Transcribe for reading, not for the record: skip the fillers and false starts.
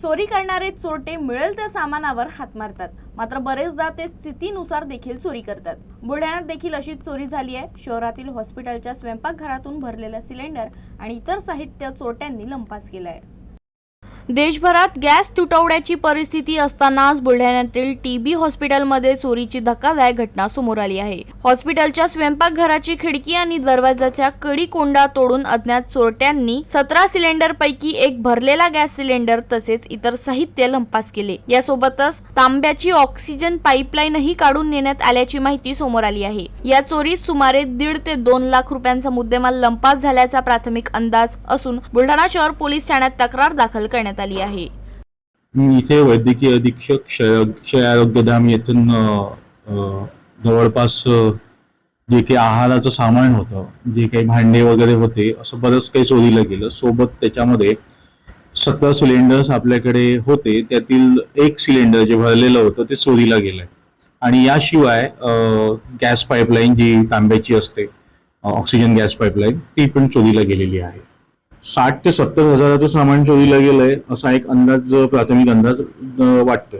चोरी करणारे चोरटे मिळेल त्या सामानावर हात मारतात, मात्र बरेचदा ते स्थितीनुसार देखील चोरी करतात। बुलढाण्यात देखील अशीच चोरी झाली आहे। शहरातील हॉस्पिटलच्या स्वयंपाकघरातून भरलेला सिलेंडर आणि इतर साहित्य चोरट्यांनी लंपास केलंय। देशभरात गॅस तुटवड्याची परिस्थिती असतानाच बुलढाण्यातील टीबी हॉस्पिटलमध्ये चोरीची धक्कादायक घटना समोर आली आहे। हॉस्पिटलच्या स्वयंपाकघराची खिडकी आणि दरवाजाच्या कडी कोंडा तोडून अज्ञात चोरट्यांनी 17 सिलेंडरपैकी एक भरलेला गॅस सिलेंडर तसेच इतर साहित्य लंपास केले। यासोबतच तांब्याची ऑक्सिजन पाईपलाईनही काढून नेण्यात आल्याची माहिती समोर आली आहे। या चोरीत सुमारे 1.5 ते 2 लाख रुपयांचा मुद्देमाल लंपास झाल्याचा प्राथमिक अंदाज असून बुलढाणा शहर पोलीस ठाण्यात तक्रार दाखल करण्यात आली आहे। मी इथे वैद्यकीय अधीक्षक क्षय आरोग्यधाम येथून जवळपास जे काही आहाराचं सामान होतं, जे काही भांडे वगैरे होते, असं बरंच काही चोरीला गेलं। सोबत त्याच्यामध्ये 17 सिलेंडर्स आपल्याकडे होते, त्यातील एक सिलेंडर जे भरलेलं होतं ते चोरीला गेलंय। आणि याशिवाय गॅस पाईपलाईन जी तांब्याची असते, ऑक्सिजन गॅस पाईपलाईन, ती पण चोरीला गेलेली आहे। 60 ते 70 हजाराचं सामान चोरीला गेलंय असा एक अंदाज, प्राथमिक अंदाज वाटतोय।